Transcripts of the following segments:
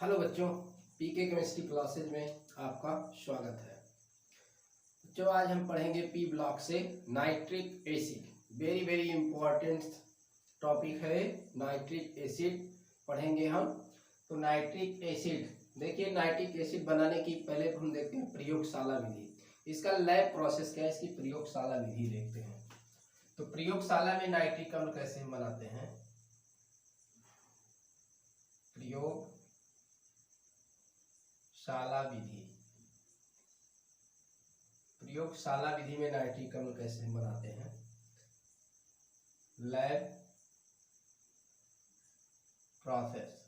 Hello बच्चों, पीके chemistry classes में आपका स्वागत है। बच्चों, आज हम पढ़ेंगे पी ब्लॉक से nitric acid. Very very important topic है नाइट्रिक एसिड, पढ़ेंगे हम। तो नाइट्रिक एसिड देखिए, नाइट्रिक एसिड बनाने की पहले हम देखते हैं प्रयोगशाला विधि। इसका लैब प्रोसेस क्या है, इसकी प्रयोगशाला विधि देखते हैं। तो प्रयोगशाला में नाइट्रिक अम्ल कैसे हम बनाते हैं, प्रयोगशाला विधि। प्रयोगशाला विधि में नाइट्रिक अम्ल कैसे हम बनाते हैं, लैब प्रोसेस।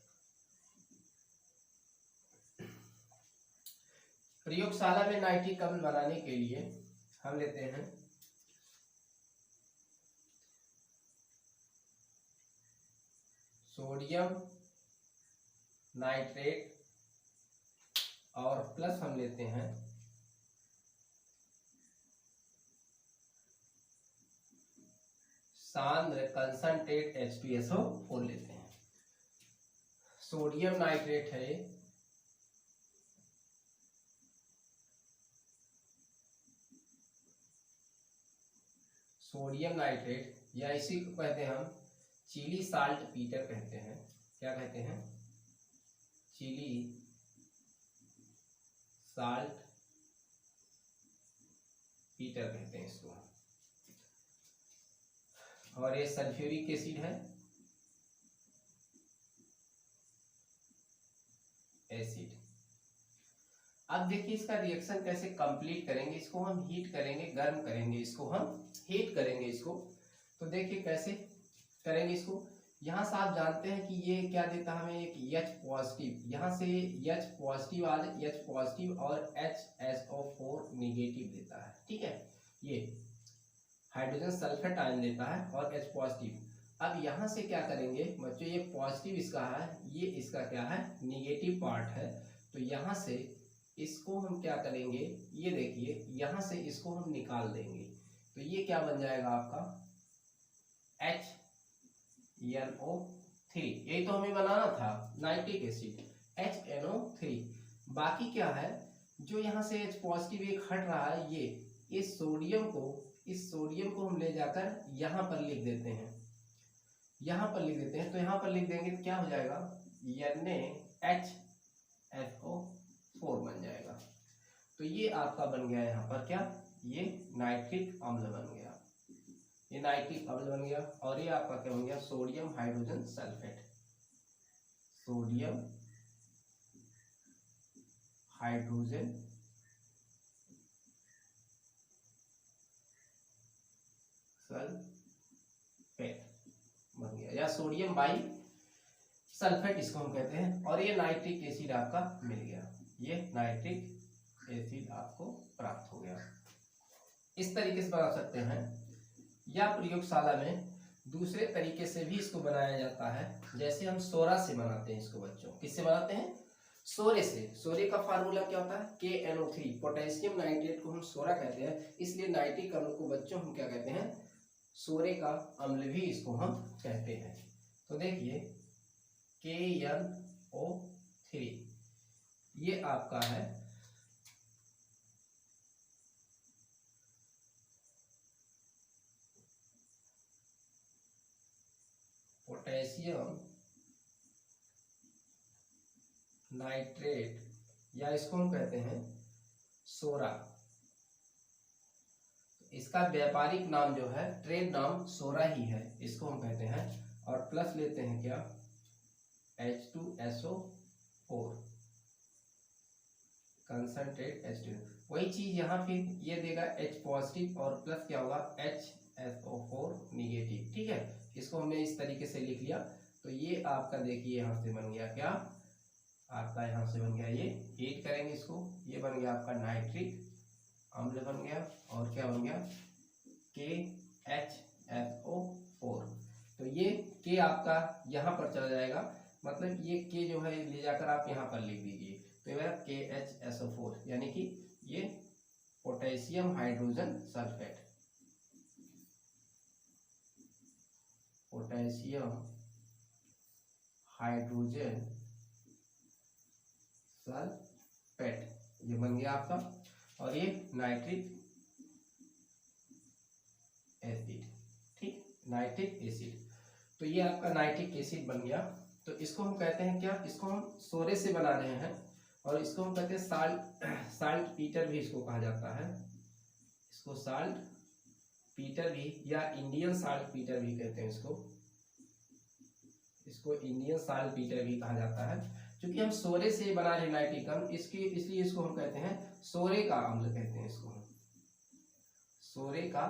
प्रयोगशाला में नाइट्रिक अम्ल बनाने के लिए हम लेते हैं सोडियम नाइट्रेट और प्लस हम लेते हैं सांद्र कंसंट्रेट H2SO4 लेते हैं। सोडियम नाइट्रेट है, सोडियम नाइट्रेट या इसी को कहते हैं हम चिली साल्ट पीटर कहते हैं। क्या कहते हैं, चिली साल्ट पीटर कहते हैं इसको। और ये सल्फ्यूरिक एसिड है, एसिड। अब देखिए इसका रिएक्शन कैसे कंप्लीट करेंगे, इसको हम हीट करेंगे, गर्म करेंगे, इसको हम हीट करेंगे इसको। तो देखिए कैसे करेंगे इसको। यहाँ से आप जानते हैं कि ये क्या देता है हमें, एक H पॉजिटिव, यहाँ से H पॉजिटिव H पॉजिटिव और HSO4 निगेटिव देता है। ठीक है, ये हाइड्रोजन सल्फेट आयन देता है और H पॉजिटिव। अब यहाँ से क्या करेंगे बच्चों, ये पॉजिटिव इसका है, ये इसका क्या है, निगेटिव पार्ट है। तो यहाँ से इसको हम क्या करेंगे, ये देखिए यहाँ से इसको हम निकाल देंगे। तो ये क्या बन जाएगा आपका HNO3। यही तो हमें बनाना था नाइट्रिक एसिड, HNO3। बाकी क्या है, जो यहाँ से H पॉजिटिव एक हट रहा है, ये इस सोडियम को हम ले जाकर यहाँ पर लिख देते हैं, यहाँ पर लिख देते हैं। तो यहाँ पर लिख देंगे तो क्या हो जाएगा, NaHSO4 बन जाएगा। तो ये आपका बन गया यहाँ पर क्या, ये नाइट्रिक अम्ल बन गया, ये नाइट्रिक अम्ल बन गया। और ये आपका क्या बन गया, sodium hydrogen sulphate, sodium hydrogen sulphate बन गया, या सोडियम बाई सल्फेट इसको हम कहते हैं। और ये नाइट्रिक एसिड आपका मिल गया, ये नाइट्रिक एसिड आपको प्राप्त हो गया। इस तरीके से बना सकते हैं, या प्रयोगशाला में दूसरे तरीके से भी इसको बनाया जाता है। जैसे हम सोरा से बनाते हैं इसको बच्चों, किससे बनाते हैं, सोरे से। सोरे का फार्मूला क्या होता है, KNO3। पोटेशियम नाइट्रेट को हम सोरा कहते हैं, इसलिए नाइट्रिक अम्ल को बच्चों हम क्या कहते हैं, सोरे का अम्ल भी इसको हम कहते हैं। तो देखिए KNO3 ये आपका है पोटेशियम नाइट्रेट, या इसको हम कहते हैं सोरा। इसका व्यापारिक नाम जो है, ट्रेड नाम सोरा ही है, इसको हम कहते हैं। और प्लस लेते हैं क्या, H2SO4 कंसंट्रेट H2। वही चीज यहाँ फिर ये देगा H पॉजिटिव और प्लस क्या होगा, HSO4 निगेटिव। ठीक है, इसको हमने इस तरीके से लिख लिया। तो ये आपका देखिए यहाँ से बन गया क्या, आपका यहाँ से बन गया, ये हीट करेंगे इसको, ये बन गया आपका नाइट्रिक अम्ल बन गया। और क्या बन गया, KHSO4। तो ये K आपका यहाँ पर चला जाएगा, मतलब ये K जो है ले जाकर आप यहाँ पर लिख दीजिए। तो ये KHSO4 यानी कि ये potassium hydrogen sulphate, potassium hydrogen sulphate, ये बन गया आपका, और ये नाइट्रिक एसिड, ठीक, नाइट्रिक एसिड। तो ये आपका नाइट्रिक एसिड बन गया। तो इसको हम कहते हैं क्या, इसको हम सोरे से बना रहे हैं, और इसको हम कहते हैं साल्ट पीटर भी इसको कहा जाता है, इसको साल्ट पीटर भी या इंडियन साल्ट पीटर भी कहते हैं इसको इंडियन साल्ट पीटर भी कहा जाता है। क्योंकि हम सोरे से बना रहे नाइट्रिक अम्ल, इसलिए इसको हम कहते हैं सोरे का अम्ल कहते हैं, इसको हम सोरे का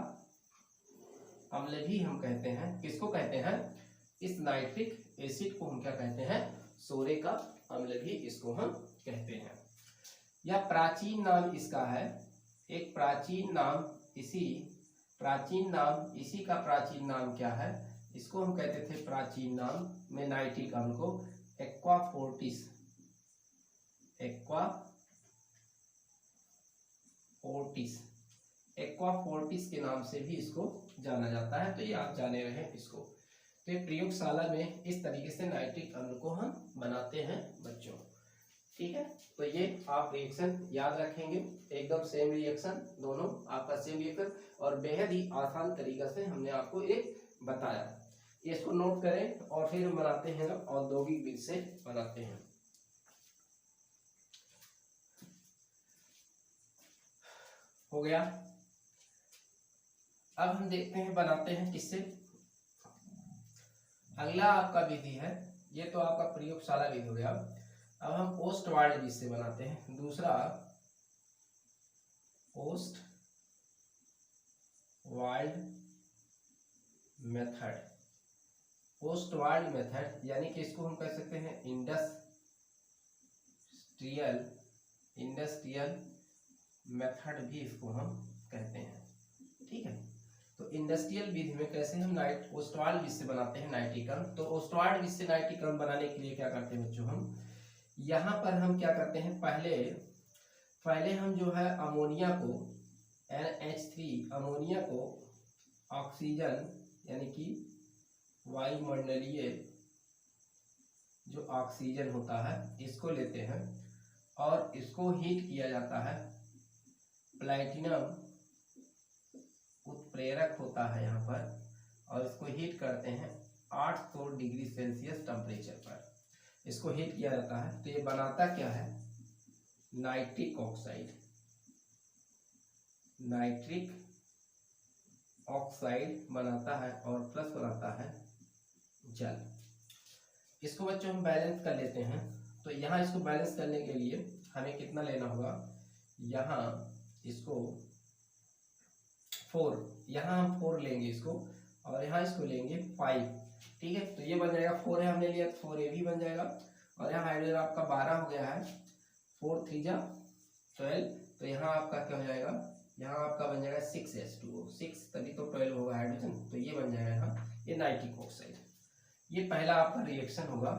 अम्ल भी हम कहते हैं। किसको कहते हैं, इस नाइट्रिक एसिड को हम क्या कहते हैं, सोरे का अम्ल भी इसको हम कहते हैं। यह प्राचीन नाम इसका है, एक प्राचीन नाम, इसी का प्राचीन नाम क्या है, इसको हम कहते थे प्राचीन नाम में नाइट्रिक अम्ल को एक्वाफोर्टिस के नाम से भी इसको जाना जाता है। तो ये आप जाने रहे इसको। तो ये प्रयोगशाला में इस तरीके से नाइट्रिक अम्ल को हम बनाते हैं बच्चों, ठीक है। तो ये आप रिएक्शन याद रखेंगे, एकदम सेम रिएक्शन, दोनों आपका सेम रिएक्शन, और बेहद ही आसान तरीका से हमने आपको ये बताया। इसको नोट करें और फिर हम बनाते हैं औद्योगिक विधि से बनाते हैं। हो गया। अब हम देखते हैं बनाते हैं किससे। अगला आपका विधि है, ये तो आपका प्रयोगशाला विधि हो गया। अब हम ओस्टवाल्ड विधि से बनाते हैं। दूसरा ओस्टवाल्ड मेथड, ओस्टवाल्ड मेथड यानी कि इसको हम कह सकते हैं इंडस्ट्रियल मेथड भी इसको हम कहते हैं, ठीक है। तो इंडस्ट्रियल विधि में कैसे हम ओस्टवाल्ड विधि से बनाते हैं नाइट्रिक अम्ल। तो ओस्टवाल्ड विधि से नाइट्रिक अम्ल बनाने के लिए क्या करते हैं बच्चों, हम यहाँ पर हम क्या करते हैं, पहले हम जो है अमोनिया को NH3 अमोनिया को ऑक्सीजन यानी कि वायुमंडलीय जो ऑक्सीजन होता है इसको लेते हैं और इसको हीट किया जाता है। प्लैटिनम उत्प्रेरक होता है यहाँ पर, और इसको हीट करते हैं 800 डिग्री सेल्सियस टेम्परेचर पर, इसको हीट किया जाता है। तो ये बनाता क्या है, नाइट्रिक ऑक्साइड बनाता है, और प्लस बनाता है जल। इसको बच्चों हम बैलेंस कर लेते हैं। तो यहाँ इसको बैलेंस करने के लिए हमें कितना लेना होगा, यहाँ इसको 4, यहाँ हम 4 लेंगे इसको, और यहाँ इसको लेंगे 5, ठीक है। तो ये बन जाएगा 4 है हमने लिया, 4 ये भी बन जाएगा, और यहाँ हाइड्रोजन आपका 12 हो गया है, 4 3 जा 12। तो यहाँ आपका क्या हो जाएगा, यहाँ आपका बन जाएगा 6H2O, 6 तभी तो 12 होगा हाइड्रोजन, तो ये बन जाएगा यहाँ ये नाइट्रिक ऑक्साइड। ये पहला आपका रिएक्शन होगा।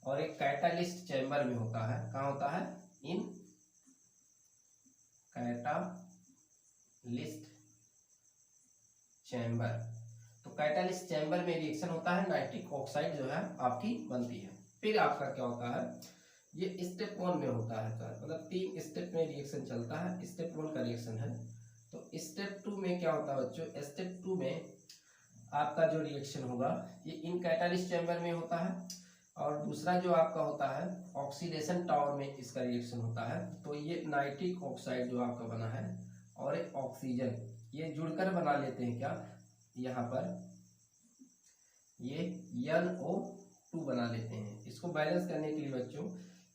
और एक कैटालिस्ट चैम्बर में होता है, कहाँ होता है, इन कैटालिस्ट चैम्बर। तो कैटालिस्ट चैम्बर में रिएक्शन होता है, नाइट्रिक ऑक्साइड जो है आपकी बनती है। फिर आपका क्या होता है, ये स्टेप 1 में होता है, मतलब 3 स्टेप में रिएक्शन चलता है। स्टेप 1 का रिएक्शन है। तो स्टेप 2 में क्या होता है बच्चों, स्टेप 2 में आपका जो रिएक्शन होगा ये इन कैटालिस्ट चैम्बर में होता है, और दूसरा जो आपका होता है ऑक्सीडेशन टावर में इसका रिएक्शन होता है। तो ये नाइट्रिक ऑक्साइड जो आपका बना है और एक ऑक्सीजन ये जुड़कर बना लेते हैं क्या, यहाँ पर ये NO2 बना लेते हैं। इसको बैलेंस करने के लिए बच्चों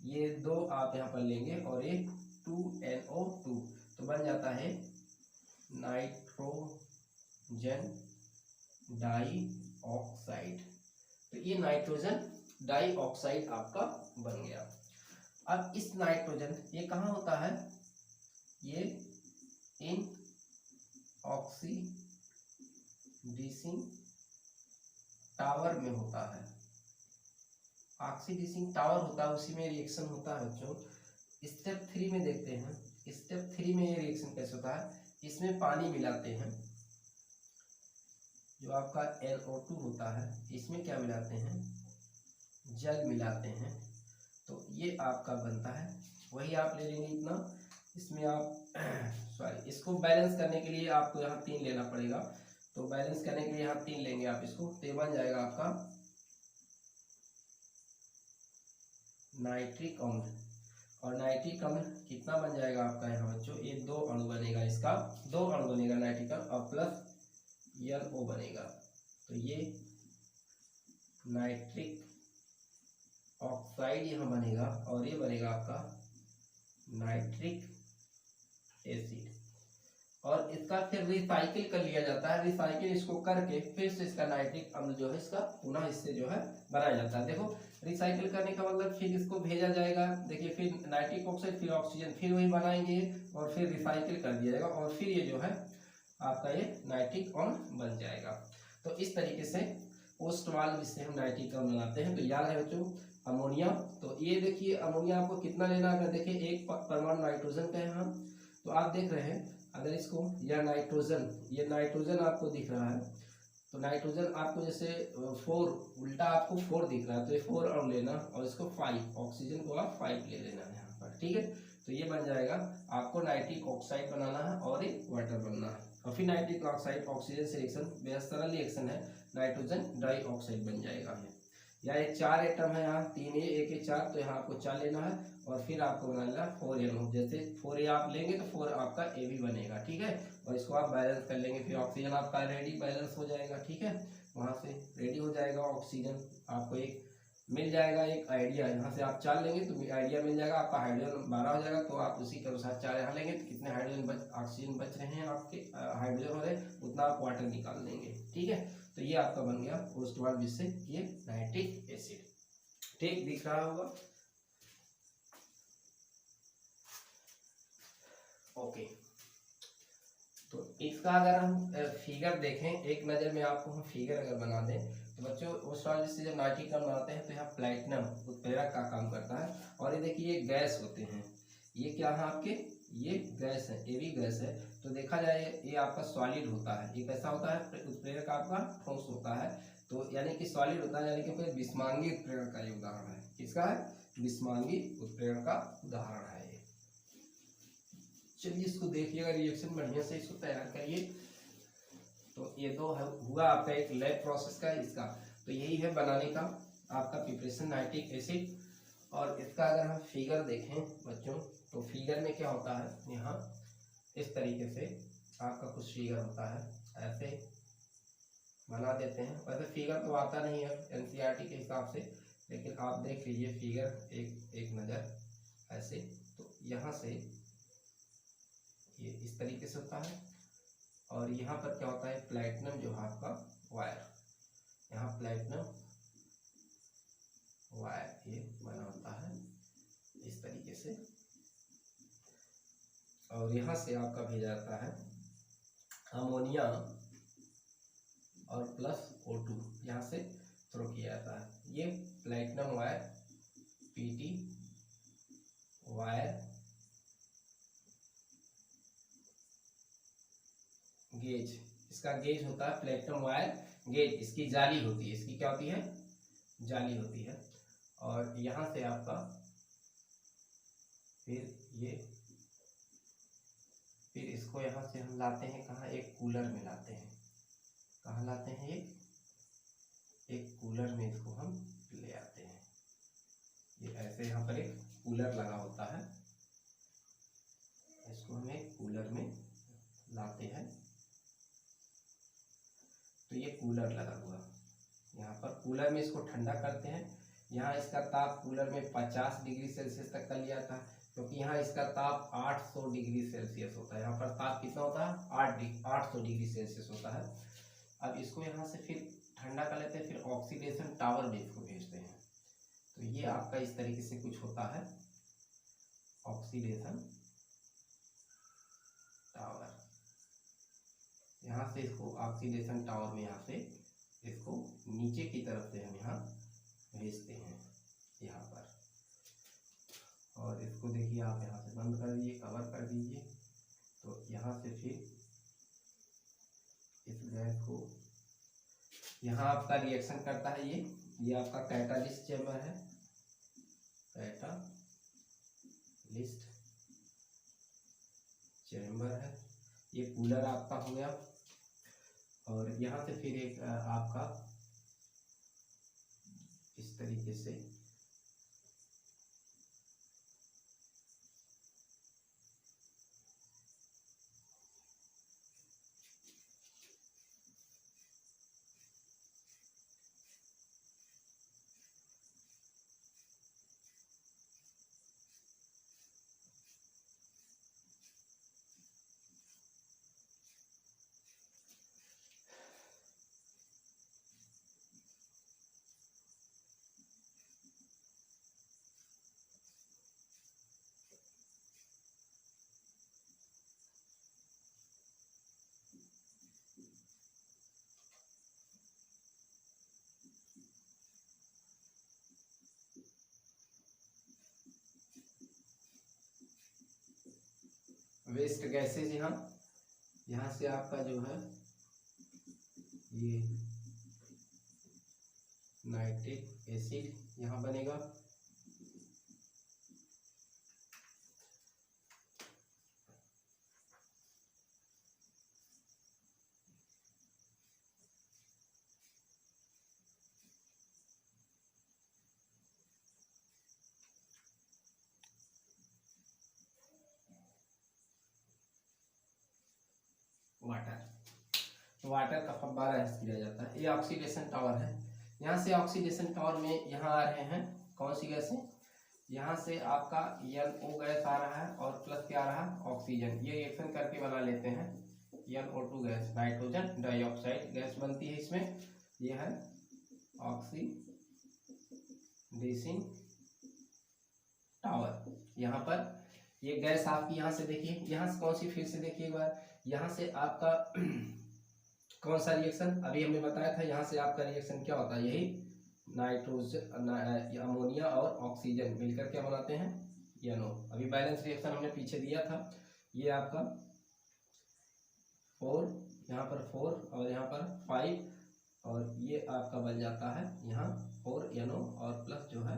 ये 2 आप यहाँ पर लेंगे और ये 2NO2, तो बन जाता है नाइट्रोजन डाइऑक्साइड। तो ये नाइट्रोजन डाइऑक्साइड आपका बन गया। अब इस नाइट्रोजन ये कहाँ होता है, ये इन ऑक्सीडिसिंग टावर में होता है। ऑक्सीडिसिंग टावर होता है, उसी में रिएक्शन होता है बच्चों। स्टेप 3 में देखते हैं, स्टेप 3 में ये रिएक्शन कैसे होता है, इसमें पानी मिलाते हैं, जो आपका NO2 होता है, इसमें क्या मिलाते हैं, जल मिलाते हैं। तो तो ये आपका बनता है, वही आप ले लेंगे इतना। इसमें आप सॉरी, इसको बैलेंस करने के लिए आपको यहाँ 3 लेना पड़ेगा, तो बैलेंस करने के लिए यहाँ 3 लेंगे आप इसको, तो ये बन जाएगा आपका नाइट्रिक अम्ल। और नाइट्रिक अम्ल कितना बन जाएगा आपका यहाँ बच्चों, ये 2 अणु बनेगा, इसका 2 अणु बनेगा नाइट्रिक अम्ल, और प्लस NO बनेगा। तो ये नाइट्रिक ऑक्साइड यहाँ बनेगा, और ये बनेगा आपका नाइट्रिक एसिड। और इसका फिर रिसाइकिल कर लिया जाता है, रिसाइकिल इसको करके फिर से इसका नाइट्रिक अम्ल जो है इसका पुनः इससे जो है बनाया जाता है। देखो रिसाइकिल करने का मतलब फिर इसको भेजा जाएगा, देखिए फिर नाइट्रिक ऑक्साइड, फिर ऑक्सीजन, फिर वही बनाएंगे और फिर रिसाइकिल कर दिया जाएगा, और फिर ये जो है आपका ये नाइट्रिक अम्ल बन जाएगा। तो इस तरीके से पोस्ट वाल्व इससे हम नाइट्रिक अम्ल बनाते हैं। तो याद है बच्चों अमोनिया, तो ये देखिए अमोनिया आपको कितना लेना है, देखिए 1 परमाणु नाइट्रोजन का है यहाँ, तो आप देख रहे हैं अगर इसको यह नाइट्रोजन आपको दिख रहा है, तो नाइट्रोजन आपको जैसे 4 उल्टा आपको 4 दिख रहा है, तो ये 4 अणु लेना, और इसको 5 ऑक्सीजन को आप 5 ले लेना है यहाँ पर, ठीक है। तो ये बन जाएगा आपको नाइट्रिक ऑक्साइड बनाना है और एक वाटर बनना है, और फिर नाइट्रिक ऑक्साइड ऑक्सीजन से रिएक्शन, बेहद सरल रिएक्शन है, नाइट्रोजन डाइऑक्साइड बन जाएगा। या ये 4 एटम है यहाँ, 3A 1A 4, तो यहाँ आपको 4 लेना है, और फिर आपको बनाना 4NO, जैसे 4A आप लेंगे तो 4 आपका A भी बनेगा, ठीक है। और इसको आप बैलेंस कर लेंगे, फिर ऑक्सीजन आपका रेडी बैलेंस हो जाएगा, ठीक है, वहाँ से रेडी हो जाएगा ऑक्सीजन, आपको एक मिल जाएगा एक आइडिया, यहाँ से आप 4 लेंगे तो आइडिया मिल जाएगा, आपका हाइड्रोजन 12 हो जाएगा, तो आप उसी के अनुसार 4 यहाँ लेंगे तो कितने हाइड्रोजन ऑक्सीजन बच रहे हैं आपके, हाइड्रोजन हो रहे उतना आप वाटर निकाल लेंगे, ठीक है। तो ये आपका बन गया पोस्ट वाल्व, जिससे ये नाइट्रिक एसिड, ठीक दिख रहा होगा। ओके, तो इसका अगर हम फिगर देखें, एक नज़र में आपको हम फिगर अगर बना दें, तो बच्चों उस वाले से जब नाइट्रिक अम्ल बनाते हैं तो यहाँ प्लैटिनम उत्प्रेरक का काम करता है, और ये देखिए ये गैस होते हैं, ये क्या है आपके, ये गैस है, ये भी गैस है। तो देखा जाए ये आपका सॉलिड होता है, ये कैसा होता है, उत्प्रेरक आपका ठोस होता है, तो यानी कि सॉलिड होता है, यानी कि फिर विस्मांगी उत्प्रेरक का ये उदाहरण है, किसका है, विस्मांगी उत्प्रेरक का उदाहरण है ये। चलिए इसको देखिएगा, रिएक्शन बढ़िया से इसको तैयार करिए। तो ये तो हुआ आपका एक लैब प्रोसेस का इसका, तो यही है बनाने का आपका प्रिपरेशन नाइट्रिक एसिड। और इसका अगर हम फिगर देखें बच्चों, तो फिगर में क्या होता है, यहाँ इस तरीके से आपका कुछ फिगर होता है, ऐसे बना देते हैं। वैसे फिगर तो आता नहीं है एनसीईआरटी के हिसाब से, लेकिन आप देख लीजिए फिगर एक नज़र ऐसे। तो यहाँ से ये इस तरीके से होता है, और यहाँ पर क्या होता है, प्लैटिनम जो है आपका वायर, यहाँ प्लैटिनम वायर ये बना होता है इस तरीके से, और यहाँ से आपका भेजा जाता है अमोनिया और प्लस O2, यहाँ से थ्रो किया जाता है। ये platinum wire, PT wire, gauge, इसका गेज होता है प्लैटिनम वायर गेज, इसकी जाली होती है, इसकी क्या होती है, जाली होती है। और यहाँ से आपका फिर इसको यहाँ से हम लाते हैं कहाँ, एक कूलर में लाते हैं, कहाँ लाते हैं, एक कूलर में इसको हम ले आते हैं। ये ऐसे यहाँ पर एक कूलर लगा होता है, इसको हम एक कूलर में लाते हैं। तो ये कूलर लगा हुआ यहाँ पर, कूलर में इसको ठंडा करते हैं। यहाँ इसका ताप कूलर में 50 डिग्री सेल्सियस तक कर लिया था, क्योंकि यहाँ इसका ताप 800 डिग्री सेल्सियस होता है, यहाँ पर ताप कितना होता है, 800 डिग्री सेल्सियस होता है। अब इसको यहाँ से फिर ठंडा कर लेते हैं, फिर ऑक्सीडेशन टावर में इसको भेजते हैं। तो ये आपका इस तरीके से कुछ होता है ऑक्सीडेशन टावर, यहाँ से इसको ऑक्सीडेशन टावर में यहाँ से इसको नीचे की तरफ से हम यहाँ भेजते हैं यहाँ पर। और इसको देखिए आप यहाँ से बंद कर दीजिए, कवर कर दीजिए। तो यहाँ से फिर इस गैस को यहाँ आपका रिएक्शन करता है, ये आपका कैटालिस्ट चेम्बर है, कैटालिस्ट चैम्बर है। ये कूलर आपका हो गया। और यहाँ से फिर एक आपका इस तरीके से वेस्ट गैसेज यहाँ से आपका जो है ये नाइट्रिक एसिड यहाँ बनेगा। वाटर का फव्वारा किया जाता है। ये ऑक्सीडेशन टावर है। यहाँ से ऑक्सीडेशन टावर में यहाँ आ रहे हैं कौन सी गैसें, यहाँ से आपका NO गैस आ रहा है और प्लस क्या आ रहा है ऑक्सीजन। ये रिएक्शन करके बना लेते हैं NO2 gas, nitrogen dioxide gas बनती है इसमें। ये है ऑक्सीडेशन टावर। यहाँ पर ये गैस आपकी यहाँ से देखिए, यहाँ से कौन सी फिर से देखिए एक बार, यहाँ से आपका कौन सा रिएक्शन अभी हमने बताया था, यहाँ से आपका रिएक्शन क्या होता है, यही नाइट्रोजन अमोनिया और ऑक्सीजन मिलकर क्या बनाते हैं NO। अभी बैलेंस रिएक्शन हमने पीछे दिया था। ये आपका 4, यहाँ पर 4 और यहाँ पर 5 और ये आपका बन जाता है यहाँ 4 NO और प्लस जो है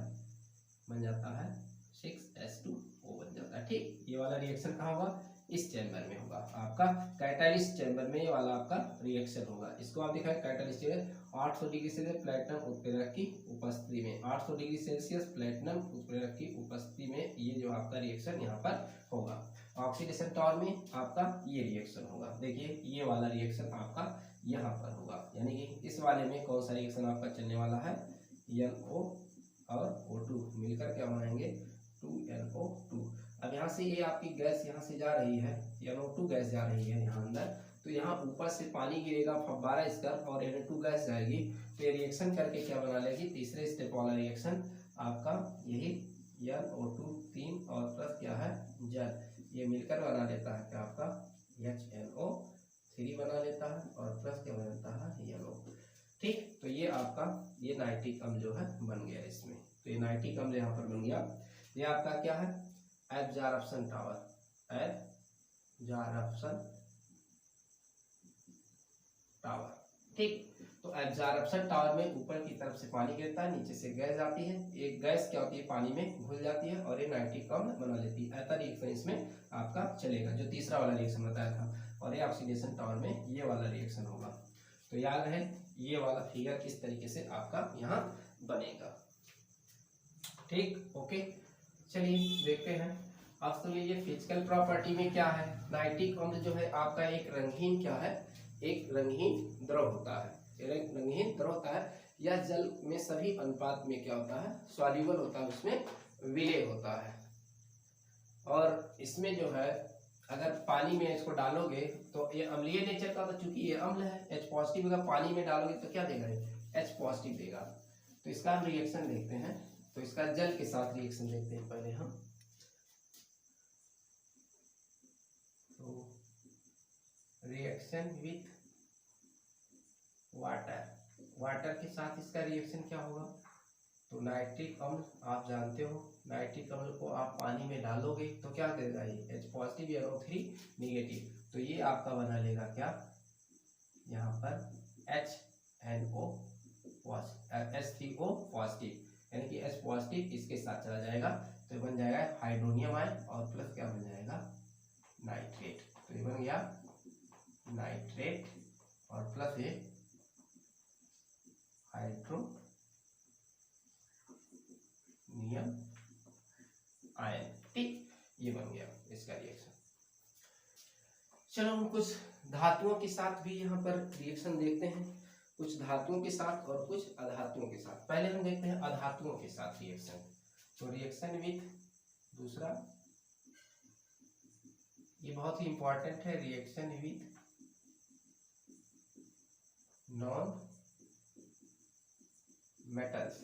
बन जाता है 6H2O बन जाता है। ठीक, ये वाला रिएक्शन कहाँ होगा, इस चैम्बर में होगा, आपका कैटालिस्ट चैम्बर में ये वाला आपका रिएक्शन होगा। इसको आप दिखाएं catalyst chamber 800 degree Celsius platinum उत्प्रेरक की उपस्थिति में, 800 डिग्री सेल्सियस प्लेटिनम उत्प्रेरक की उपस्थिति में ये जो आपका रिएक्शन यहाँ पर होगा। ऑक्सीडेशन टावर में आपका ये रिएक्शन होगा। देखिए ये वाला रिएक्शन आपका यहाँ पर होगा, यानी कि इस वाले में कौन सा रिएक्शन आपका चलने वाला है, NO और O2 मिलकर क्या बनाएंगे 2NO2। अब यहाँ से ये आपकी गैस यहाँ से जा रही है, NO2 गैस जा रही है यहाँ अंदर, तो यहाँ ऊपर से पानी गिरेगा फव्वारा इसका और NO2 गैस जाएगी, तो ये रिएक्शन करके क्या बना लेगी, तीसरे स्टेप वाला रिएक्शन आपका यही NO2 3 और प्लस क्या है जल, ये मिलकर बना लेता है क्या आपका HNO3 बना लेता है और प्लस क्या बनाता है NO। ठीक, तो ये आपका ये नाइट्रिक अम्ल जो है बन गया इसमें, तो ये नाइट्रिक अम्ल यहाँ पर बन गया। ये आपका क्या है एब्जॉर्प्शन टावर, एब्जॉर्प्शन टावर। ठीक, तो एब्जॉर्प्शन टावर में ऊपर की तरफ से पानी गिरता है, नीचे से गैस आती है, एक गैस क्या होती है पानी में घुल जाती है और ये नाइट्रिक अम्ल बना लेती है। ऐसा रिएक्शन इसमें आपका चलेगा जो तीसरा वाला रिएक्शन बताया था, और ये ऑक्सीडेशन टावर में ये वाला रिएक्शन होगा। तो याद रहे ये वाला फिगर किस तरीके से आपका यहाँ बनेगा। ठीक, ओके, चलिए देखते हैं। अब सुन लीजिए फिजिकल प्रॉपर्टी में क्या है, नाइट्रिक अम्ल जो है आपका एक रंगहीन क्या है, एक रंगहीन द्रव होता है, रंगहीन द्रव होता है, या जल में सभी अनुपात में क्या होता है सॉल्यूबल होता है, उसमें विलेय होता है। और इसमें जो है अगर पानी में इसको डालोगे तो ये अम्लीय नेचर का, तो चूंकि ये अम्ल है H पॉजिटिव, अगर पानी में डालोगे तो क्या देगा H पॉजिटिव देगा। तो इसका हम रिएक्शन देखते हैं, तो इसका जल के साथ रिएक्शन देखते हैं पहले हम। तो रिएक्शन विथ वाटर, वाटर के साथ इसका रिएक्शन क्या होगा, तो नाइट्रिक अम्ल आप जानते हो, नाइट्रिक अम्ल को आप पानी में डालोगे तो क्या देगा ये H पॉजिटिव NO3 निगेटिव, तो ये आपका बना लेगा क्या यहाँ पर HNO H3O पॉजिटिव, यानी कि H पॉजिटिव इसके साथ चला जाएगा, तो ये बन जाएगा हाइड्रोनियम आयन और प्लस क्या बन जाएगा नाइट्रेट। तो ये बन गया नाइट्रेट और प्लस ये हाइड्रोनियम आयन। ठीक, ये बन गया इसका रिएक्शन। चलो हम कुछ धातुओं के साथ भी यहाँ पर रिएक्शन देखते हैं, कुछ धातुओं के साथ और कुछ अधातुओं के साथ। पहले हम देखते हैं अधातुओं के साथ रिएक्शन। तो रिएक्शन विथ दूसरा, ये बहुत ही इंपॉर्टेंट है, रिएक्शन विथ नॉन मेटल्स,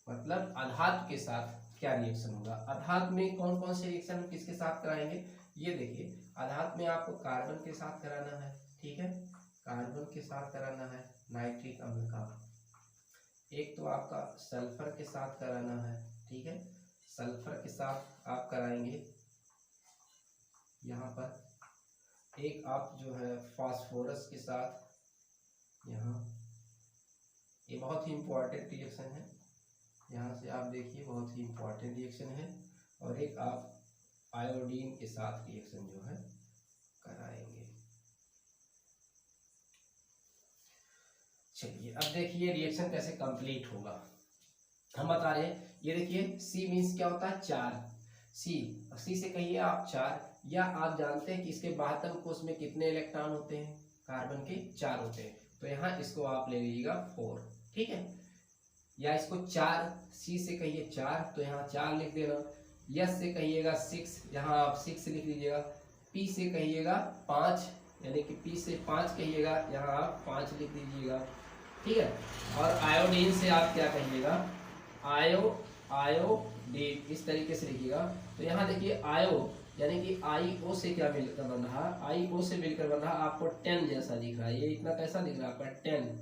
मतलब अधातु के साथ क्या रिएक्शन होगा। अधातु में कौन कौन से रिएक्शन किसके साथ कराएंगे, ये देखिए। अधातु में आपको कार्बन के साथ कराना है, ठीक है, कार्बन के साथ कराना है नाइट्रिक अम्ल का। एक तो आपका सल्फर के साथ कराना है, ठीक है, सल्फर के साथ आप कराएंगे यहाँ पर। एक आप जो है फास्फोरस के साथ यहाँ, ये बहुत ही इंपॉर्टेंट रिएक्शन है, यहाँ से आप देखिए बहुत ही इंपॉर्टेंट रिएक्शन है। और एक आप आयोडीन के साथ रिएक्शन जो है कराएंगे। चलिए अब देखिए रिएक्शन कैसे कंप्लीट होगा, हम बता रहे हैं। ये देखिए C मीन्स क्या होता है, 4। C से कहिए आप 4, या आप जानते हैं कि इसके बाह्यतम कोश में कितने इलेक्ट्रॉन होते हैं, कार्बन के 4 होते हैं। तो यहाँ इसको आप ले लीजिएगा 4, ठीक है, या इसको 4, C से कहिए 4 तो यहाँ 4 लिख देना। S से कहिएगा 6, यहाँ आप 6 लिख लीजिएगा। P से कहिएगा 5, यानी कि P से 5 कहिएगा, यहाँ आप 5 लिख दीजिएगा, ठीक है। और आयोडीन से आप क्या कहिएगा, आयोडीन, इस तरीके से लिखिएगा। तो यहाँ देखिए आयो यानी कि IO से क्या मिलकर बन रहा, IO से मिलकर बन रहा, आपको 10 जैसा दिख रहा है। ये इतना कैसा दिख रहा है आपका,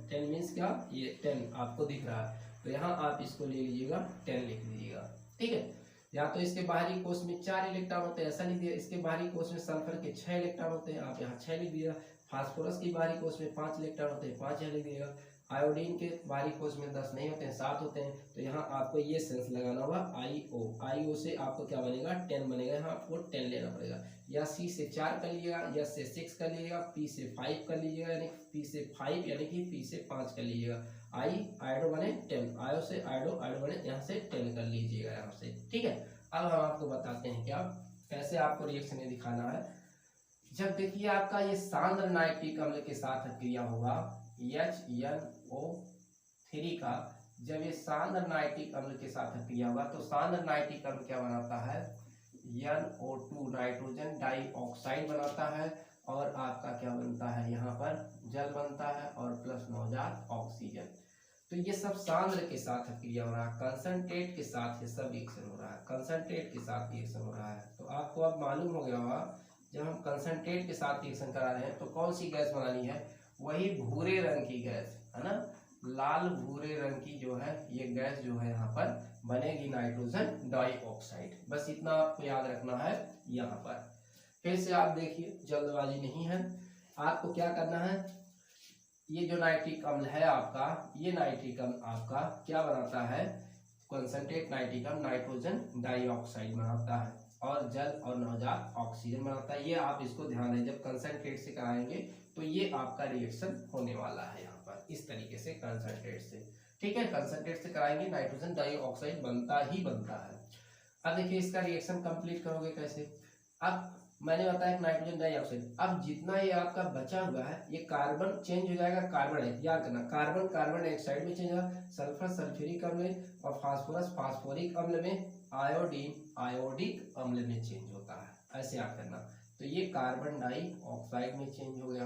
10 मीन्स क्या, ये 10 आपको दिख रहा है। तो यहाँ आप इसको ले लीजिएगा, 10 लिख लीजिएगा, ठीक है। या तो इसके बाहरी कोश में 4 इलेक्ट्रॉन होते हैं, ऐसा लिख दिया। इसके बाहरी कोश में सल्फर के 6 इलेक्ट्रॉन होते हैं, आप यहाँ 6 लिख दिया। फास्फोरस की बाहरी कोश में 5 इलेक्ट्रॉन होते हैं, 5 यहाँ लिख दिएगा। आयोडीन के बाहरी कोश में 10 नहीं होते हैं, 7 होते हैं। तो यहाँ आपको ये सेंस लगाना होगा IO से आपको क्या बनेगा, 10 बनेगा, यहाँ आपको 10 लेना पड़ेगा। या C से 4 कर लीजिएगा, या से 6 कर लीजिएगा, P से 5 कर लीजिएगा, यानी P से 5 यानी कि P से 5 कर लीजिएगा। आयोडो बने 10, आयो से आयोडो बने, यहाँ से 10 कर लीजिएगा यहाँ से, ठीक है। अब हम आपको बताते हैं क्या कैसे आपको रिएक्शन ये दिखाना है। जब देखिए आपका ये सांद्र नाइट्रिक अम्ल के साथ क्रिया होगा HNO3 का, जब ये सांद्र नाइट्रिक अम्ल के साथ क्रिया होगा तो सांद्र नाइट्रिक अम्ल क्या बनाता है, NO2 नाइट्रोजन डाइऑक्साइड बनाता है। और आपका क्या बनता है, यहाँ पर जल बनता है और प्लस नवजात ऑक्सीजन। तो ये सब सांद्र के साथ क्रिया हो रहा है, कंसंट्रेट के साथ ये सब रिएक्शन हो रहा है, कंसंट्रेट के साथ रिएक्शन हो रहा है। तो आपको अब मालूम हो गया होगा, जब हम कंसंट्रेट के साथ रिएक्शन करा रहे हैं तो कौन सी गैस बनानी है, वही भूरे रंग की गैस है ना, लाल भूरे रंग की जो है ये गैस जो है यहाँ पर बनेगी, नाइट्रोजन डाइऑक्साइड। बस इतना आपको याद रखना है यहाँ पर। फिर से आप देखिए, जल्दबाजी नहीं है, आपको क्या करना है, ये जो नाइट्रिक अम्ल है आपका, ये नाइट्रिक अम्ल आपका क्या बनाता है, कंसंट्रेट नाइट्रिक अम्ल नाइट्रोजन डाइऑक्साइड बनाता है और जल और नवजात ऑक्सीजन बनाता है। ये आप इसको ध्यान दें, जब कंसंट्रेट से कराएंगे तो ये आपका रिएक्शन होने वाला है यहाँ पर इस तरीके से कंसंट्रेट से, ठीक है। कंसंट्रेट से कराएंगे नाइट्रोजन डाइऑक्साइड बनता ही बनता है। अब देखिए इसका रिएक्शन कंप्लीट करोगे कैसे। अब मैंने बताया नाइट्रोजन डाइऑक्साइड, अब जितना ये आपका बचा हुआ है ये कार्बन चेंज हो जाएगा, कार्बन है, याद करना, कार्बन कार्बन डाइऑक्साइड में चेंज होगा, सल्फर सल्फ्यूरिक अम्ल में, और फास्फोरस फास्फोरिक अम्ल में, आयोडीन आयोडिक अम्ल में चेंज होता है, ऐसे याद करना। तो ये कार्बन डाइऑक्साइड में चेंज हो गया।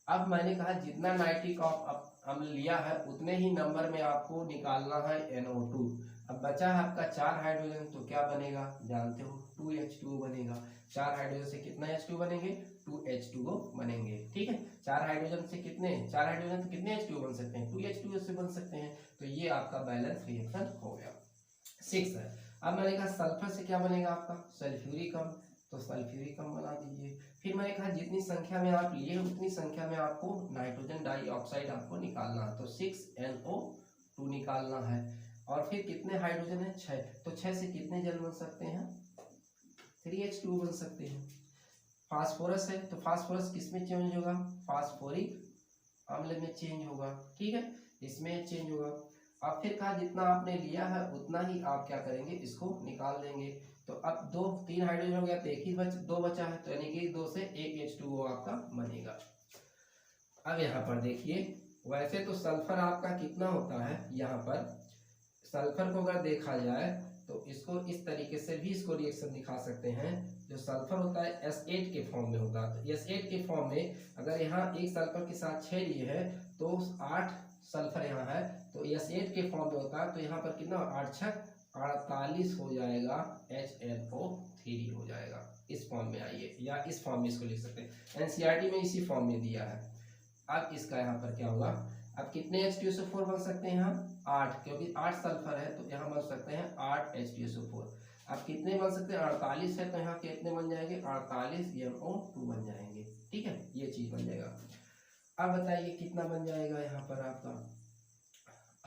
अब मैंने कहा जितना नाइट्रिक अम्ल लिया है उतने ही नंबर में आपको निकालना है NO2। अब बचा है आपका 4 हाइड्रोजन, तो क्या बनेगा जानते हो, 2H2O बनेगा। 4 हाइड्रोजन से कितना H2 बनेंगे, 2H2O बनेंगे, ठीक है। 4 हाइड्रोजन से कितने H2O बन सकते हैं, 2H2O से बन सकते हैं। तो ये आपका बैलेंस रिएक्शन हो गया। 6 है। अब मैंने कहा सल्फर से क्या बनेगा आपका, सल्फ्यूरिक अम्ल, तो सल्फ्यूरिक अम्ल बना दीजिए। फिर मैंने कहा जितनी संख्या में आप लिए उतनी संख्या में आपको नाइट्रोजन डाइऑक्साइड आपको निकालना है, तो 6NO2 निकालना है। और फिर कितने हाइड्रोजन है 6, तो 6 से कितने जल बन सकते हैं 3H2 बन सकते हैं। फास्फोरस है तो फास्फोरस किस में चेंज होगा, फास्फोरिक अम्ल में चेंज होगा, ठीक है, इसमें चेंज होगा। अब फिर कहा जितना आपने लिया है उतना ही आप क्या करेंगे, इसको निकाल देंगे। तो अब 3 हाइड्रोजन हो गया तो एक ही 2 बचा है, तो यानी कि 2 से 1 H2O आपका बनेगा। अब यहाँ पर देखिए, वैसे तो सल्फर आपका कितना होता है, यहाँ पर सल्फर को अगर देखा जाए तो इसको इस तरीके से भी इसको रिएक्शन दिखा सकते हैं। जो सल्फर होता है S8 के फॉर्म में होता है, तो S8 के फॉर्म में अगर यहाँ एक सल्फर के साथ 6 लिए है तो 8 सल्फर यहाँ है, तो S8 के फॉर्म में होता है, तो यहाँ पर कितना 8 छक 48 हो जाएगा, HNO3 हो जाएगा। इस फॉर्म में आइए, या इस फॉर्म में इसको लिख सकते हैं, NCERT में इसी फॉर्म में दिया है। अब इसका यहाँ पर क्या होगा, अब कितने H2SO4 बन सकते हैं यहाँ 8, क्योंकि 8 सल्फर है तो यहाँ बन सकते हैं 8 H2SO4। अब कितने बन सकते हैं 48 है, तो यहाँ कितने बन जाएंगे 48 NO2 बन जाएंगे, ठीक है, ये चीज बन जाएगा। अब बताइए कितना बन जाएगा यहाँ पर आपका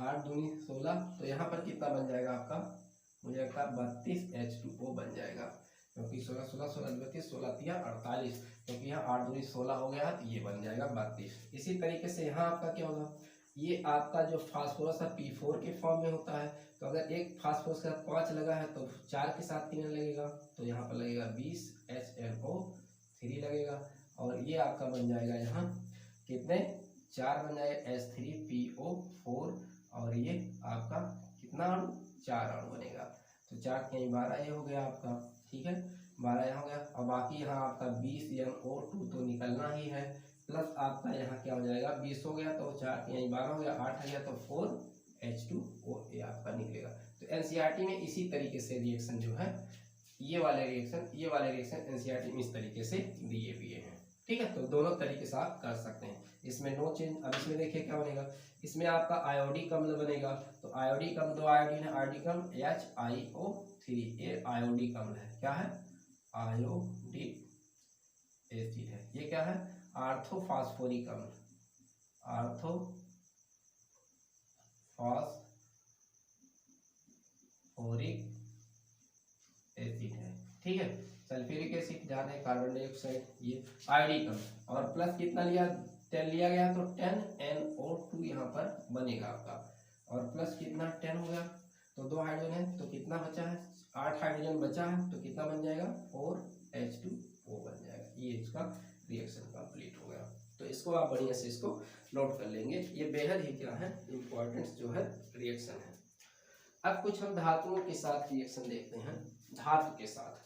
8 दूनी 16, तो यहाँ पर कितना बन जाएगा आपका, मुझे लगता है 32 H2O बन जाएगा, क्योंकि 16 16 16 32 16 तिया 48, क्योंकि यहाँ 8 दूनी 16 हो गया, तो ये बन जाएगा 32। इसी तरीके से यहाँ आपका क्या होगा, ये आपका जो फास्फोरस है P4 के फॉर्म में होता है, तो अगर एक फास्फोरस का 5 लगा है तो 4 के साथ कितना लगेगा, तो यहाँ पर लगेगा 20 HNO3 लगेगा, और ये आपका बन जाएगा यहाँ कितने 4 बन जाएगा H3PO4, और ये आपका कितना अणु 4 अणु बनेगा, तो 4 कहीं 12 ये हो गया आपका, ठीक है, 12 यहाँ हो गया, और बाकी यहाँ आपका 20 NO2 तो निकलना ही है, प्लस आपका यहाँ क्या हो जाएगा 20 हो गया तो 4 के यहाँ 12 हो गया, 8 आ गया तो 4H2O ये आपका निकलेगा। तो NCERT में इसी तरीके से रिएक्शन जो है, ये वाले रिएक्शन NCERT में इस तरीके से दिए हुए हैं, ठीक है, तो दोनों तरीके से आप कर सकते हैं, इसमें नो चेंज। अब इसमें देखिए क्या बनेगा, इसमें आपका आयोडिक अम्ल बनेगा, तो आयोडिक अम्ल 2 आयोडीन है, आयोडिक अम्ल HiO3, ये आयोडिक अम्ल है, क्या है आयोडिक एसिड है, ये क्या है आर्थोफास्फोरिक अम्ल, आर्थोफास्फोरिक एसिड है, ठीक है, सल्फ्यूरिक एसिड ध्यान है, कार्बन डाइऑक्साइड, ये आयोडिक अम्ल, और प्लस कितना लिया 10 लिया गया तो 10NO2 यहाँ पर बनेगा आपका, और प्लस कितना 10 हो गया, तो 2 हाइड्रोजन है तो कितना बचा है 8 हाइड्रोजन बचा है, तो कितना बन जाएगा 4H2O बन जाएगा, ये इसका रिएक्शन कंप्लीट हो गया। तो इसको आप बढ़िया से इसको नोट कर लेंगे, ये बेहद ही क्या है इम्पोर्टेंट जो है रिएक्शन है। अब कुछ हम धातुओं के साथ रिएक्शन देखते हैं, धातु के साथ,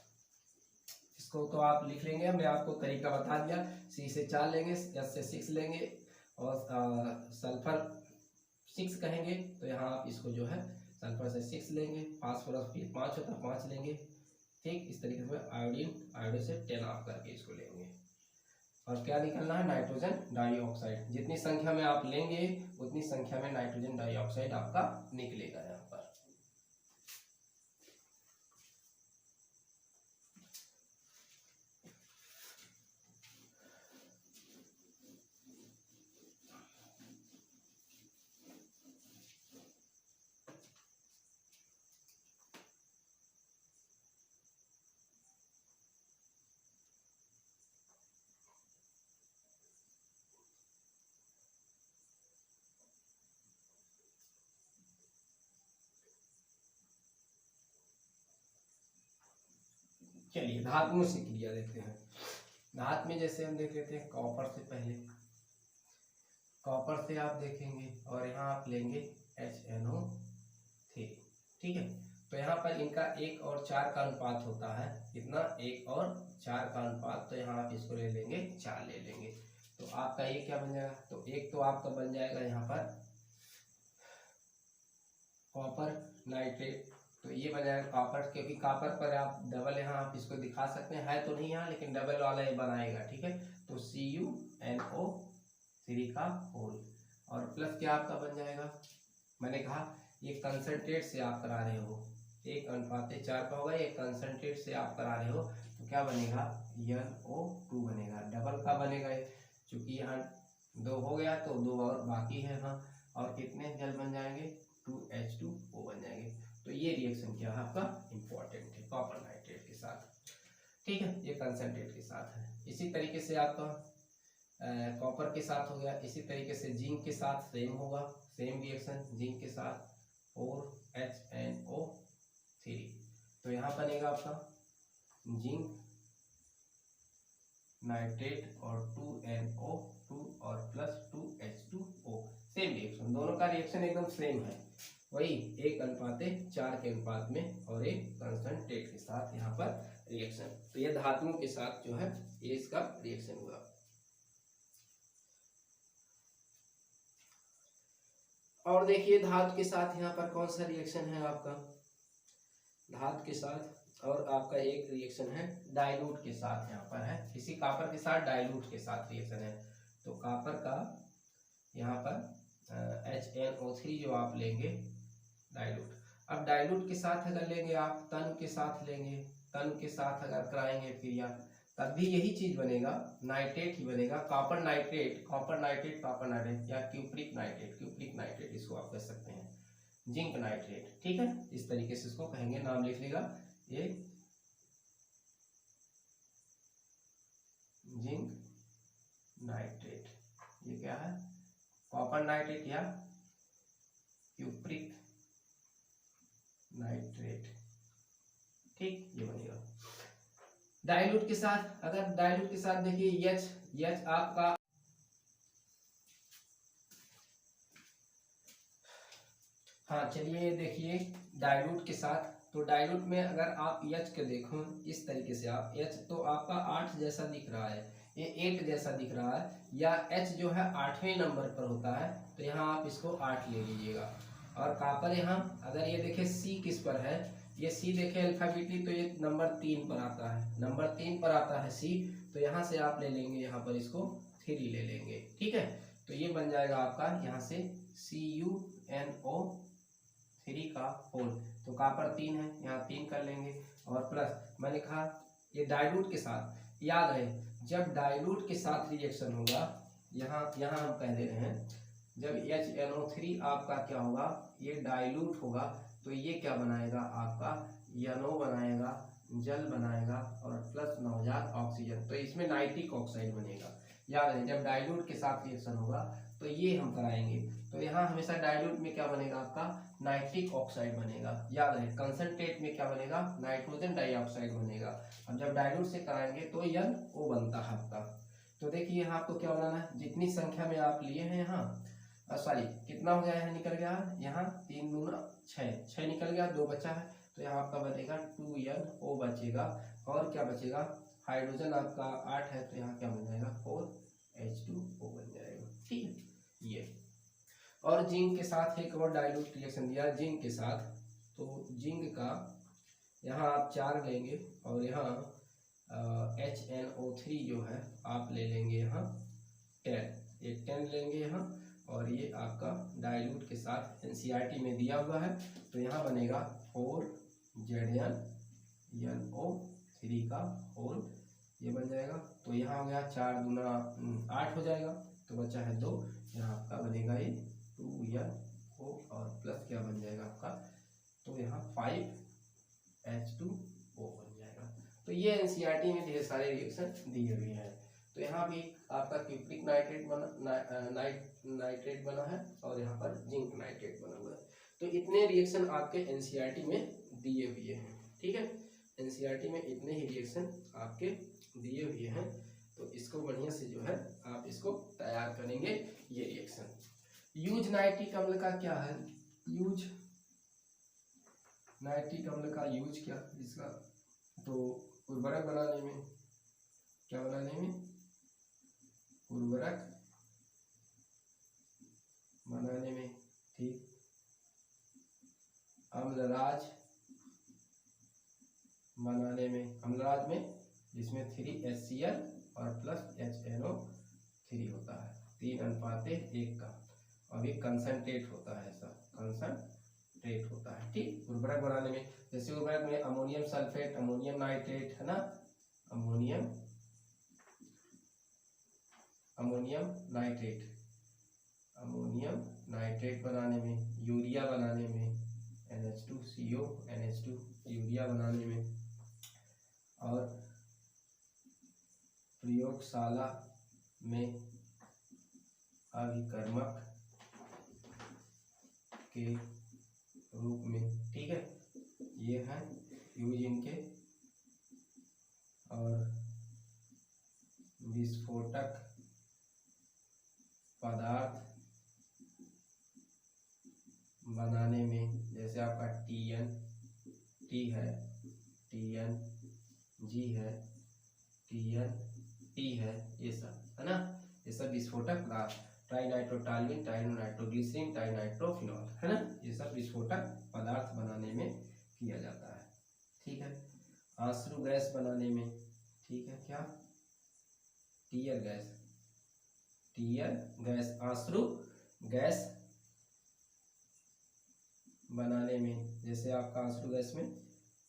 इसको तो आप लिख लेंगे, मैं आपको तरीका बता दिया, C से 4 लेंगे, S से 6 लेंगे, और सल्फर 6 कहेंगे, तो यहाँ आप इसको जो है सल्फर से 6 लेंगे, फास्फोरस 5 होता है 5 लेंगे, ठीक, इस तरीके से आयोडो से 10 आप करके इसको लेंगे, और क्या निकलना है नाइट्रोजन डाइऑक्साइड, जितनी संख्या में आप लेंगे उतनी संख्या में नाइट्रोजन डाइऑक्साइड आपका निकलेगा यहाँ पर। चलिए धातुओं से क्रिया देखते हैं। धातु में जैसे हम देख लेते हैं कॉपर से, पहले कॉपर से आप देखेंगे और यहाँ आप लेंगे HNO3, ठीक है, तो यहाँ पर इनका 1 और 4 का अनुपात होता है, कितना 1 और 4 का अनुपात, तो यहाँ आप इसको ले लेंगे 4 ले लेंगे, तो आपका ये क्या बन जाएगा, तो एक तो आपका बन जाएगा यहाँ पर कॉपर नाइट्रेट, तो ये बन जाएगा कॉपर, क्योंकि कॉपर पर आप डबल यहाँ आप इसको दिखा सकते हैं, है तो नहीं यहाँ लेकिन डबल वाला ये बनाएगा, ठीक है, तो CuNO3 का होल, और प्लस क्या आपका बन जाएगा, मैंने कहा ये कंसंट्रेट से आप करा रहे हो, 1:4 का होगा, ये कंसंट्रेट से आप करा रहे हो, तो क्या बनेगा NO2 बनेगा, डबल का बनेगा, चूंकि यहाँ 2 हो गया तो 2 और बाकी है, हाँ, और कितने जल बन जाएंगे 2H2O बन जाएंगे। तो ये रिएक्शन क्या है आपका इम्पोर्टेंट है कॉपर नाइट्रेट के साथ, ठीक है, ये कंसंट्रेट के साथ है। इसी तरीके से आपका कॉपर के साथ हो गया, इसी तरीके से जिंक के साथ सेम होगा, सेम रिएक्शन जिंक के साथ 4HNO3, तो यहाँ बनेगा आपका जिंक नाइट्रेट और 2NO2 और प्लस 2H2O, सेम रिएक्शन, दोनों का रिएक्शन एकदम सेम है, वही 1:4 के अनुपात में और एक कंसंट्रेट के साथ यहाँ पर रिएक्शन। तो ये धातुओं के साथ जो है ये इसका रिएक्शन हुआ। और देखिए धातु के साथ यहाँ पर कौन सा रिएक्शन है आपका, धातु के साथ और आपका एक रिएक्शन है डाइल्यूट के साथ यहाँ पर है, इसी कॉपर के साथ डाइल्यूट के साथ रिएक्शन है। तो कॉपर का यहाँ पर HNO3 जो आप लेंगे डाइल्यूट, अब डाइल्यूट के साथ अगर लेंगे आप तन के साथ लेंगे, तन के साथ अगर कराएंगे फिर या तब भी यही चीज बनेगा, नाइट्रेट ही बनेगा, copper nitrate, copper nitrate, copper nitrate या क्यूप्रिक नाइट्रेट, क्यूप्रिक नाइट्रेट इसको आप कह सकते हैं, जिंक नाइट्रेट, ठीक है, इस तरीके से इसको कहेंगे, नाम लिख लेगा ये जिंक नाइट्रेट, ये क्या है कॉपर नाइट्रेट या क्यूप्रिक नाइट्रेट, ठीक, ये बनेगा। डाइल्यूट के साथ, अगर डाइल्यूट के साथ देखिए H आपका हाँ चलिए देखिए डाइल्यूट के साथ, तो डाइल्यूट में अगर आप H के देखो इस तरीके से आप H तो आपका 8 जैसा दिख रहा है, ये 8 जैसा दिख रहा है, या H जो है 8वें नंबर पर होता है, तो यहाँ आप इसको 8 ले लीजिएगा। और कॉपर यहाँ अगर ये देखे C किस पर है, ये C देखे अल्फाबेटली तो ये नंबर 3 पर आता है, नंबर 3 पर आता है C, तो यहाँ से आप ले लेंगे, यहाँ पर इसको 3 ले लेंगे, ठीक है। तो ये बन जाएगा आपका यहाँ से CuNO3 का होल, तो कॉपर 3 है, यहाँ 3 कर लेंगे और प्लस मैंने कहा ये डाइल्यूट के साथ, याद है जब डाइल्यूट के साथ रिएक्शन होगा, यहाँ हम कह दे रहे हैं जब HNO3 आपका क्या होगा, ये डाइल्यूट होगा, तो ये क्या बनाएगा आपका NO बनाएगा, जल बनाएगा और प्लस नवजात ऑक्सीजन, तो इसमें नाइट्रिक ऑक्साइड बनेगा। याद है जब डाइल्यूट के साथ रिएक्शन होगा तो ये हम कराएंगे, तो यहाँ हमेशा डाइल्यूट में क्या बनेगा आपका नाइट्रिक ऑक्साइड बनेगा। याद है कंसंट्रेट में क्या बनेगा नाइट्रोजन डाइऑक्साइड बनेगा। अब जब डाइल्यूट से कराएंगे तो NO बनता है आपका। तो देखिए यहाँ आपको क्या बनाना है, जितनी संख्या में आप लिए हैं यहाँ सॉरी कितना हो गया है, निकल गया यहाँ 3 दूना 6 निकल गया, 2 बचा है, तो यहाँ आपका बनेगा 2NO बचेगा, और क्या बचेगा हाइड्रोजन आपका 8 है, तो यहाँ क्या बन जाएगा 4H2O बन जाएगा, ठीक है ये। और जिंक के साथ एक और डाइल्यूट रिएक्शन दिया जिंक के साथ, तो जिंक का यहाँ आप 4 लेंगे और यहाँ HNO3 जो है आप ले लेंगे यहाँ 10 लेंगे यहाँ, और ये आपका डाइल्यूट के साथ NCERT में दिया हुआ है, तो यहाँ बनेगा 4ZnNO3 का होल, ये बन जाएगा। तो यहाँ हो गया 4 दूना 8 हो जाएगा, तो बचा है 2, यहाँ आपका बनेगा ये 2NO और प्लस क्या बन जाएगा आपका, तो यहाँ 5H2O बन जाएगा। तो ये NCERT में ढेर सारे रिएक्शन दिए हुए हैं। तो यहाँ भी आपका क्यूप्रिक नाइट्रेट नाइट्रेट बना है और यहाँ पर जिंक नाइट्रेट बना हुआ है। तो इतने रिएक्शन आपके NCERT में दिए हुए हैं, ठीक है, NCERT में इतने ही रिएक्शन आपके दिए हुए हैं। तो इसको बढ़िया से जो है आप इसको तैयार करेंगे ये रिएक्शन। यूज नाइट्रिक अम्ल का क्या है, यूज नाइट्रिक अम्ल का यूज क्या इसका, तो उर्वरक बनाने में, क्या बनाने में उर्वरक बनाने में, ठीक, अम्लराज बनाने में, अम्लराज में जिसमें 3HCl और प्लस HNO3 होता है 3:1 का, और ये कंसंट्रेट होता है, ऐसा कंसंट्रेट होता है, ठीक। उर्वरक बनाने में जैसे उर्वरक में अमोनियम सल्फेट, अमोनियम नाइट्रेट है ना, अमोनियम नाइट्रेट, अमोनियम नाइट्रेट बनाने में, यूरिया बनाने में, NH2CO NH2 यूरिया बनाने में, और प्रयोगशाला में अभिकर्मक के रूप में। ठीक है, ये है यूज इनके। और विस्फोटक पदार्थ बनाने में, जैसे आपका TNT है, TNG है, TNT है, ये सब है ना, ये सब विस्फोटक पदार्थ, ट्राइनाइट्रोटॉल्यूइन, ट्राइनाइट्रोग्लिसरीन, ट्राइनाइट्रोफिनॉल, है ना, ये सब विस्फोटक पदार्थ बनाने में किया जाता है। ठीक है, आंसू गैस बनाने में, ठीक है, क्या, टीयर गैस, टीयर गैस, आंसू गैस बनाने में, जैसे आपका आंसू गैस में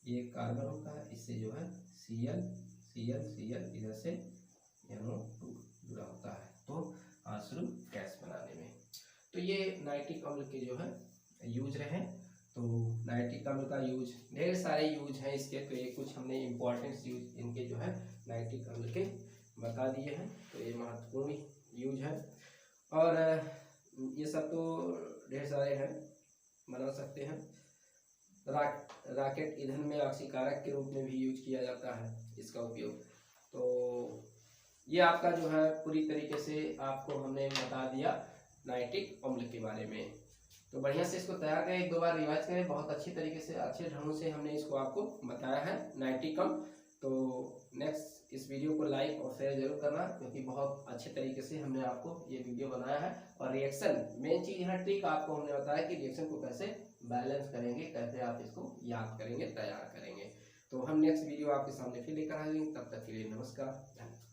ये कार्बन होता है, इससे जो है Cl इधर से NO2 जुड़ा होता है, तो आंसू गैस बनाने में। तो ये नाइट्रिक अम्ल के जो है यूज रहे। तो नाइट्रिक अम्ल का यूज, ढेर सारे यूज हैं इसके, तो ये कुछ हमने इम्पोर्टेंट यूज इनके जो है नाइट्रिक अम्ल के बता दिए हैं। तो ये महत्वपूर्ण यूज है, और ये सब तो ढेर सारे हैं, बना सकते हैं। रॉकेट ईंधन में ऑक्सीकारक के रूप में भी यूज किया जाता है इसका उपयोग। तो ये आपका जो है पूरी तरीके से आपको हमने बता दिया नाइट्रिक अम्ल के बारे में। तो बढ़िया से इसको तैयार करें, एक दो बार रिवाइज करें, बहुत अच्छी तरीके से अच्छे ढंग से हमने इसको आपको बताया है नाइट्रिक अम्ल। तो नेक्स्ट इस वीडियो को लाइक और शेयर जरूर करना, क्योंकि बहुत अच्छे तरीके से हमने आपको ये वीडियो बनाया है। और रिएक्शन, मेन चीज है ट्रिक आपको हमने बताया कि रिएक्शन को कैसे बैलेंस करेंगे, कैसे आप इसको याद करेंगे, तैयार करेंगे। तो हम नेक्स्ट वीडियो आपके सामने फिर लेकर आएंगे, तब तक के लिए नमस्कार, धन्यवाद।